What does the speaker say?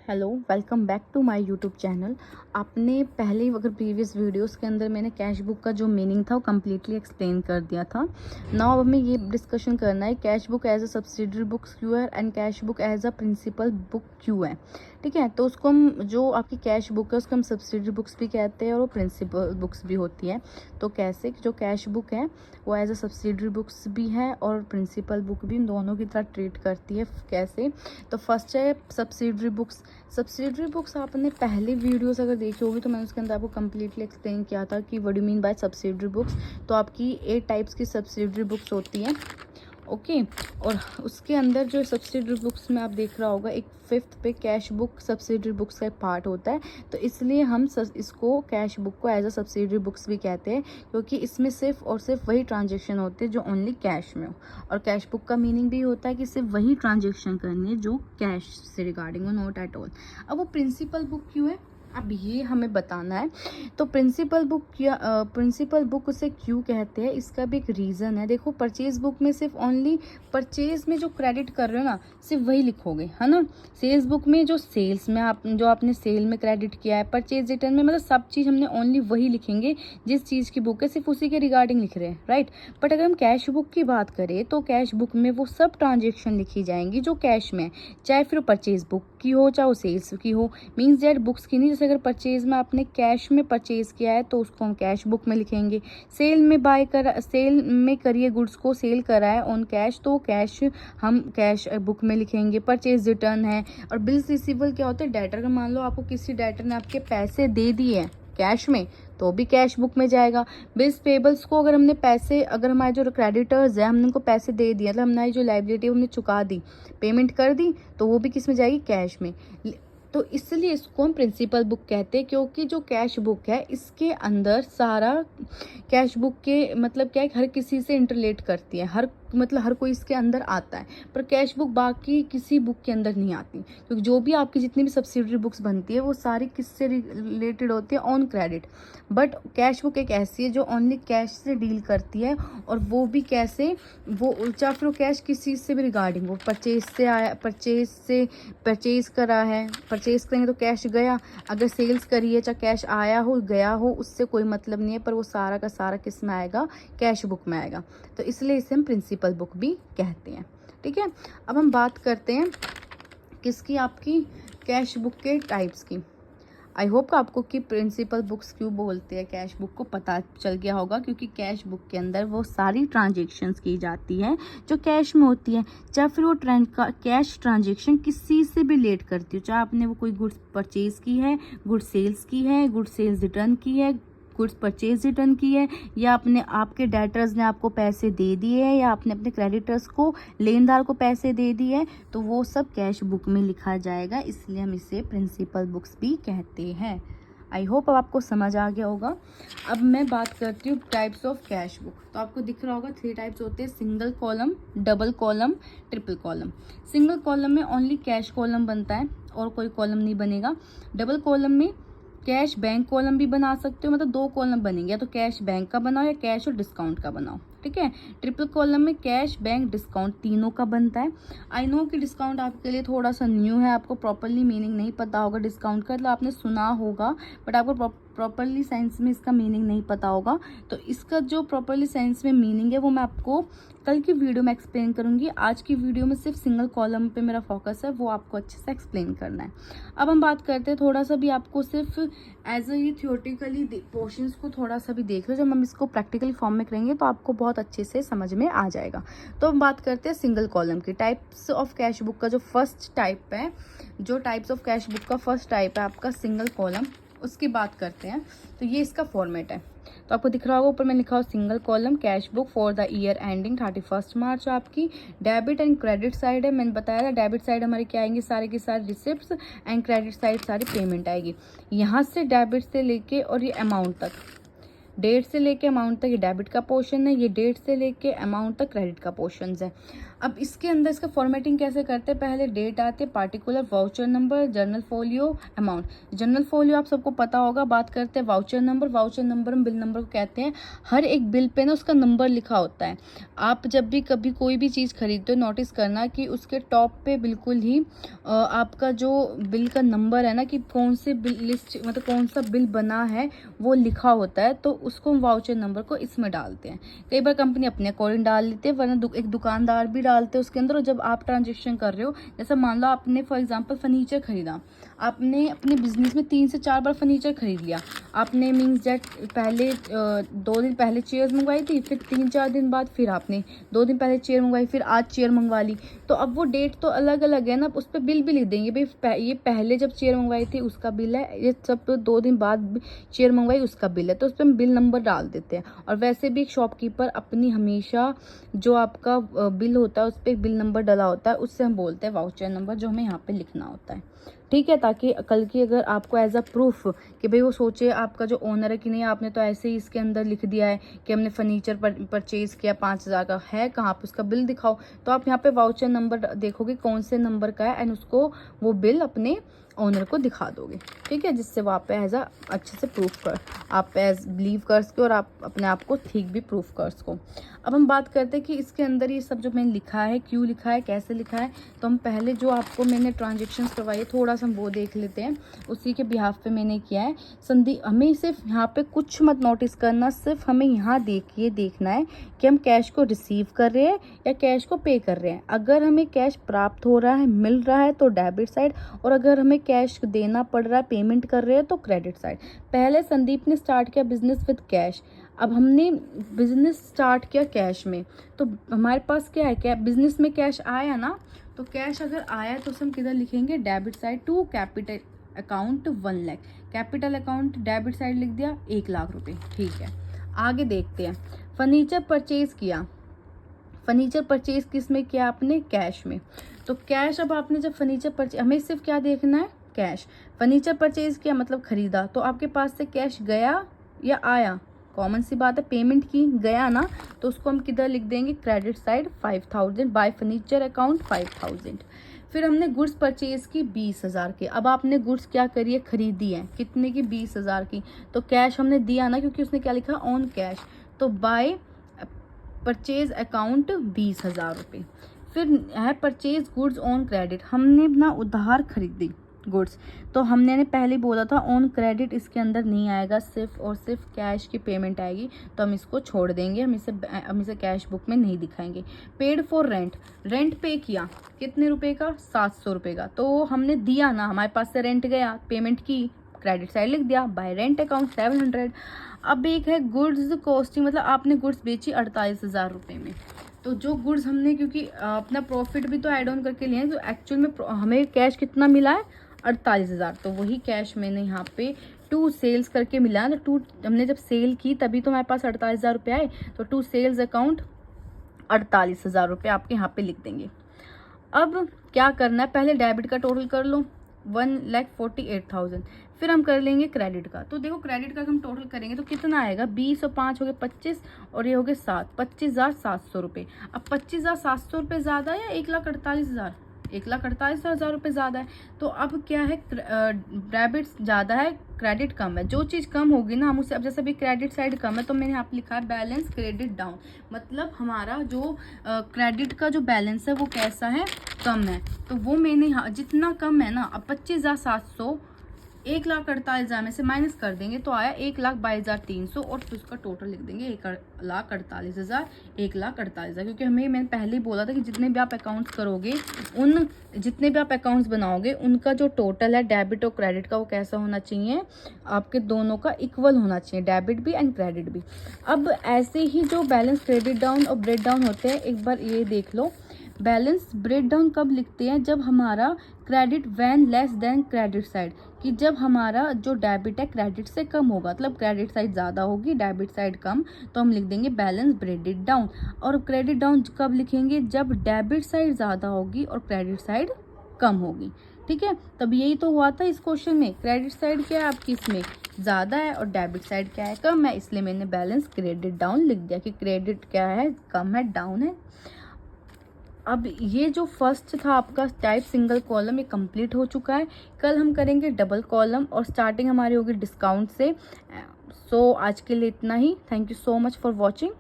Hello, welcome back to my YouTube channel. आपने पहले अगर प्रीवियस वीडियोस के अंदर मैंने कैश बुक का जो मीनिंग था वो कम्प्लीटली एक्सप्लेन कर दिया था। नाउ अब हमें ये डिस्कशन करना है cash book as a subsidiary books क्यों है and cash book as a principal book क्यों है। ठीक है, तो उसको हम जो आपकी कैश बुक है उसको हम सब्सिडरी बुक्स भी कहते हैं और वो प्रिंसिपल बुक्स भी होती है। तो कैसे जो कैश बुक है वो एज अ सब्सिडरी बुक्स भी है और प्रिंसिपल बुक भी, इन दोनों की तरह ट्रीट करती है। कैसे? तो फर्स्ट है सब्सिडरी बुक्स। सब्सिडरी बुक्स आपने पहले वीडियोस अगर देखी होगी तो मैंने उसके अंदर आपको कम्प्लीटली एक्सप्लेन किया था कि what do mean by subsidiary books. तो आपकी 8 टाइप्स की सब्सिडरी बुक्स होती हैं। ओके, और उसके अंदर जो सब्सिडरी बुक्स में आप देख रहा होगा एक 5th पे कैश बुक सब्सिडरी बुक्स का एक पार्ट होता है। तो इसलिए हम इसको कैश बुक को एज अ सब्सिडरी बुक्स भी कहते हैं, क्योंकि इसमें सिर्फ और सिर्फ वही ट्रांजेक्शन होते हैं जो ओनली कैश में हो। और कैश बुक का मीनिंग भी होता है कि सिर्फ वही ट्रांजेक्शन करनी है जो कैश से रिगार्डिंग हो, नॉट एट ऑल। अब वो प्रिंसिपल बुक क्यों है, अब ये हमें बताना है। तो प्रिंसिपल बुक उसे क्यों कहते हैं, इसका भी एक रीज़न है। देखो, परचेज बुक में सिर्फ ओनली परचेज में जो क्रेडिट कर रहे हो ना सिर्फ वही लिखोगे, है ना। सेल्स बुक में जो सेल्स में आपने सेल में क्रेडिट किया है, परचेज रिटर्न में मतलब सब चीज़ हमने ओनली वही लिखेंगे जिस चीज़ की बुक है सिर्फ उसी के रिगार्डिंग लिख रहे हैं, राइट। बट अगर हम कैश बुक की बात करें तो कैश बुक में वो सब ट्रांजेक्शन लिखी जाएंगी जो कैश में है, चाहे फिर परचेज बुक की हो चाहे वो सेल्स की हो। मीन्स दैट बुक्स की नहीं, जैसे अगर परचेज में आपने कैश में परचेज किया है तो उसको हम कैश बुक में लिखेंगे। सेल में करिए गुड्स को सेल करा है ऑन कैश तो कैश हम कैश बुक में लिखेंगे। परचेज रिटर्न है। और बिल्स रिसीवेबल क्या होता है, डेटर का मान लो आपको किसी डेटर ने आपके पैसे दे दिए हैं कैश में तो भी कैश बुक में जाएगा। बिल्स पेबल्स को अगर हमारे जो क्रेडिटर्स है हमने उनको पैसे दे दिए, मतलब हमारी जो लाइबिलिटी हमने चुका दी, पेमेंट कर दी, तो वो भी किस में जाएगी, कैश में। तो इसलिए इसको हम प्रिंसिपल बुक कहते हैं, क्योंकि जो कैश बुक है इसके अंदर सारा कैश बुक के मतलब क्या है, हर किसी से इंटरलेट करती है, हर कोई इसके अंदर आता है। पर कैश बुक बाकी किसी बुक के अंदर नहीं आती, क्योंकि जो भी आपकी जितनी भी सब्सिडरी बुक्स बनती है वो सारी किससे रिलेटेड होती है, on credit. But cash book एक ऐसी है जो ओनली कैश से डील करती है, और वो भी कैसे, वो चाहे फिर वो कैश किस चीज़ से भी रिगार्डिंग हो, परचेज करा है, परचेज करेंगे तो कैश गया, अगर सेल्स करी है चाहे कैश आया हो गया हो उससे कोई मतलब नहीं है, पर वो सारा का सारा किस में आएगा, कैश बुक में आएगा। तो इसलिए इसे हम प्रिंसिपल बुक भी कहते हैं। ठीक है, अब हम बात करते हैं किसकी, आपकी कैश बुक के टाइप्स की। आई होप आपको कि प्रिंसिपल बुक्स क्यों बोलते हैं कैश बुक को पता चल गया होगा, क्योंकि कैश बुक के अंदर वो सारी ट्रांजेक्शन्स की जाती है जो कैश में होती है, चाहे फिर वो कैश ट्रांजेक्शन किसी से भी रिलेट करती हो, चाहे आपने वो कोई गुड्स परचेज की है, गुड सेल्स की है, गुड सेल्स रिटर्न की है, गुड्स परचेज रिटर्न की है, या आपके डेटर्स ने आपको पैसे दे दिए हैं, या आपने अपने क्रेडिटर्स को, लेनदार को पैसे दे दिए, तो वो सब कैश बुक में लिखा जाएगा। इसलिए हम इसे प्रिंसिपल बुक्स भी कहते हैं। आई होप अब आपको समझ आ गया होगा। अब मैं बात करती हूँ टाइप्स ऑफ कैश बुक। तो आपको दिख रहा होगा 3 टाइप्स होते हैं, single column, double column, triple column. Single column में ओनली कैश कॉलम बनता है और कोई कॉलम नहीं बनेगा। डबल कॉलम में कैश बैंक कॉलम भी बना सकते हो, मतलब 2 कॉलम बनेंगे, या तो कैश बैंक का बनाओ या कैश और डिस्काउंट का बनाओ। ठीक है, ट्रिपल कॉलम में कैश बैंक डिस्काउंट तीनों का बनता है। आई नो कि डिस्काउंट आपके लिए थोड़ा सा न्यू है, आपको प्रॉपरली मीनिंग नहीं पता होगा डिस्काउंट का, मतलब आपने सुना होगा बट आपको प्रॉपरली साइंस में इसका मीनिंग नहीं पता होगा। तो इसका जो प्रॉपरली साइंस में मीनिंग है वो मैं आपको कल की वीडियो में एक्सप्लेन करूंगी। आज की वीडियो में सिर्फ सिंगल कॉलम पे मेरा फोकस है, वो आपको अच्छे से एक्सप्लेन करना है। अब हम बात करते हैं थोड़ा सा भी, आपको सिर्फ एज ये थियोरेटिकली पोर्शंस को थोड़ा सा भी देख लो, जब हम इसको प्रैक्टिकल फॉर्म में करेंगे तो आपको बहुत अच्छे से समझ में आ जाएगा। तो हम बात करते हैं सिंगल कॉलम की। टाइप्स ऑफ कैश बुक का जो फर्स्ट टाइप है, जो टाइप्स ऑफ कैश बुक का फर्स्ट टाइप है आपका सिंगल कॉलम, उसकी बात करते हैं। तो ये इसका फॉर्मेट है। तो आपको दिख रहा होगा ऊपर में लिखा हो single column cash book for the year ending 31 मार्च। आपकी डेबिट एंड क्रेडिट साइड है, मैंने बताया था डेबिट साइड हमारी क्या आएंगी, सारे की सारी रिसिप्ट्स, एंड क्रेडिट साइड सारी पेमेंट आएगी। यहाँ से डेबिट से लेके और ये अमाउंट तक, डेट से लेके अमाउंट तक ये डेबिट का पोर्शन है, ये डेट से लेके अमाउंट तक क्रेडिट का पोर्शन है। अब इसके अंदर इसका फॉर्मेटिंग कैसे करते हैं, पहले डेट आती है, particular, voucher number, journal folio, amount. Journal folio आप सबको पता होगा। बात करते हैं वाउचर नंबर। वाउचर नंबर हम बिल नंबर को कहते हैं। हर एक बिल पे ना उसका नंबर लिखा होता है। आप जब भी कभी कोई भी चीज़ खरीदते हो नोटिस करना कि उसके टॉप पे बिल्कुल ही आपका जो बिल का नंबर है ना, कि कौन से बिल लिस्ट मतलब कौन सा बिल बना है वो लिखा होता है। तो उसको हम वाउचर नंबर को इसमें डालते हैं। कई बार कंपनी अपने अकॉर्डिंग डाल लेते हैं, वरना एक दुकानदार भी डालते हैं उसके अंदर। और जब आप ट्रांजेक्शन कर रहे हो, जैसे मान लो आपने फॉर एग्जांपल फर्नीचर खरीदा, आपने अपने बिजनेस में 3 से 4 बार फर्नीचर खरीद लिया आपने, मीन्स दैट पहले 2 दिन पहले चेयर्स मंगवाई थी, फिर 3-4 दिन बाद फिर आपने 2 दिन पहले चेयर मंगवाई, फिर आज चेयर मंगवा ली। तो अब वो डेट तो अलग अलग है ना, उस पर बिल भी लिख देंगे भाई ये पहले जब चेयर मंगवाई थी उसका बिल है, ये सब 2 दिन बाद चेयर मंगवाई उसका बिल है। तो उस पर हम बिल नंबर डाल देते हैं। और वैसे भी एक शॉपकीपर अपनी हमेशा जो आपका बिल होता है उस पर बिल नंबर डला होता है, उससे हम बोलते हैं वाउचर नंबर, जो हमें यहाँ पे लिखना होता है। ठीक है, ताकि कल की अगर आपको एज अ प्रूफ कि भाई वो सोचे आपका जो ओनर है कि नहीं आपने तो ऐसे ही इसके अंदर लिख दिया है कि हमने फर्नीचर परचेज किया 5,000 का, है कहाँ पे उसका बिल दिखाओ। तो आप यहाँ पे वाउचर नंबर देखोगे कौन से नंबर का है, एंड उसको वो बिल अपने ओनर को दिखा दोगे। ठीक है, जिससे वो आप पे एज अ अच्छे से प्रूफ कर, आप पे एज बिलीव कर सके और आप अपने आप को ठीक भी प्रूफ कर सको। अब हम बात करते हैं कि इसके अंदर ये सब जो मैंने लिखा है क्यों लिखा है, कैसे लिखा है। तो हम पहले जो आपको मैंने ट्रांजेक्शन्स करवाई है थोड़ा सा हम वो देख लेते हैं, उसी के बिहाफ पे मैंने किया है। हमें सिर्फ यहाँ पे कुछ मत नोटिस करना, सिर्फ हमें यहाँ देखना है कि हम कैश को रिसीव कर रहे हैं या कैश को पे कर रहे हैं। अगर हमें कैश प्राप्त हो रहा है, मिल रहा है, तो डेबिट साइड, और अगर हमें कैश देना पड़ रहा है, पेमेंट कर रहे हैं, तो क्रेडिट साइड। पहले संदीप ने स्टार्ट किया बिजनेस विद कैश। अब हमने बिजनेस स्टार्ट किया कैश में, तो हमारे पास क्या है, क्या बिजनेस में कैश आया ना, तो कैश अगर आया तो उसे हम किधर लिखेंगे, debit side to capital account 1 lakh. Capital account debit side लिख दिया 1 लाख रुपए। ठीक है, आगे देखते हैं। फर्नीचर परचेज किया, फर्नीचर परचेज किस में किया आपने, कैश में। तो कैश, अब आपने जब फर्नीचर परचेज, हमें सिर्फ क्या देखना है, कैश। फर्नीचर परचेज किया मतलब खरीदा, तो आपके पास से कैश गया या आया, कॉमन सी बात है, पेमेंट की गया ना, तो उसको हम किधर लिख देंगे, credit side 5,000, bye furniture account 5,000। फिर हमने गुड्स परचेज की 20,000 के। अब आपने गुड्स क्या करी है, खरीदी है, कितने की, 20,000 की। तो कैश हमने दिया ना, क्योंकि उसने क्या लिखा, ऑन कैश, तो बाय परचेज अकाउंट 20,000 रुपये। फिर है परचेज गुड्स ऑन क्रेडिट, हमने ना उधार खरीदी गुड्स, तो हमने ने पहले बोला था ऑन क्रेडिट इसके अंदर नहीं आएगा, सिर्फ और सिर्फ कैश की पेमेंट आएगी, तो हम इसको छोड़ देंगे, हम इसे कैश बुक में नहीं दिखाएंगे। पेड फॉर रेंट, रेंट पे किया कितने रुपए का, 700 रुपये का, तो हमने दिया ना, हमारे पास से रेंट गया, पेमेंट की, क्रेडिट साइड लिख दिया, बाय रेंट अकाउंट 700। अब एक है गुड्स कॉस्टिंग, मतलब आपने गुड्स बेची 48,000 रुपये में। तो जो गुड्स हमने, क्योंकि अपना प्रॉफिट भी तो ऐड ऑन करके लिए हैं, तो एक्चुअल में हमें कैश कितना मिला है, 48,000। तो वही कैश मैंने यहाँ पे 2 सेल्स करके मिला है। तो 2 हमने जब सेल की तभी तो हमारे पास 48,000 रुपये आए। तो 2 सेल्स अकाउंट 48,000 रुपये आपके यहाँ पे लिख देंगे। अब क्या करना है, पहले डेबिट का टोटल कर लो 1,48,000, फिर हम कर लेंगे क्रेडिट का। तो देखो क्रेडिट का हम टोटल करेंगे तो कितना आएगा, 20 और 5 हो गए 25, और ये हो गए 7, 25,700 रुपये। अब 25,700 रुपये ज़्यादा है या 1,48,000, 1,48,000 रुपये ज़्यादा है। तो अब क्या है, डेबिट ज़्यादा है, क्रेडिट कम है। जो चीज़ कम होगी ना हम उसे, अब जैसे अभी क्रेडिट साइड कम है तो मैंने यहाँ पे लिखा है बैलेंस क्रेडिट डाउन, मतलब हमारा जो क्रेडिट का जो बैलेंस है वो कैसा है, कम है। तो वो मैंने यहाँ जितना कम है ना, अब 25,700 1,48,000 में से माइनस कर देंगे तो आया 1,22,300, और फिर उसका टोटल लिख देंगे 1,48,000, 1,48,000। क्योंकि मैंने पहले ही बोला था कि जितने भी आप अकाउंट्स करोगे, जितने भी आप अकाउंट्स बनाओगे, उनका जो टोटल है डेबिट और क्रेडिट का वो कैसा होना चाहिए, आपके दोनों का इक्वल होना चाहिए, डेबिट भी एंड क्रेडिट भी। अब ऐसे ही जो बैलेंस क्रेडिट डाउन और ब्रेक डाउन होते हैं, एक बार ये देख लो। बैलेंस ब्रेक डाउन कब लिखते हैं, जब हमारा credit when less than credit side, कि जब हमारा जो डेबिट है क्रेडिट से कम होगा, मतलब क्रेडिट साइड ज़्यादा होगी डेबिट साइड कम, तो हम लिख देंगे बैलेंस ब्रेडेड डाउन। और क्रेडिट डाउन कब लिखेंगे, जब डेबिट साइड ज़्यादा होगी और क्रेडिट साइड कम होगी। ठीक है, तब यही तो हुआ था इस क्वेश्चन में, क्रेडिट साइड क्या है आपकी इसमें ज़्यादा है और डेबिट साइड क्या है, कम है, इसलिए मैंने बैलेंस क्रेडिट डाउन लिख दिया कि क्रेडिट क्या है, कम है, डाउन है। अब ये जो फर्स्ट था आपका टाइप सिंगल कॉलम, ये कंप्लीट हो चुका है। कल हम करेंगे डबल कॉलम और स्टार्टिंग हमारी होगी डिस्काउंट से। सो आज के लिए इतना ही। Thank you so much for watching.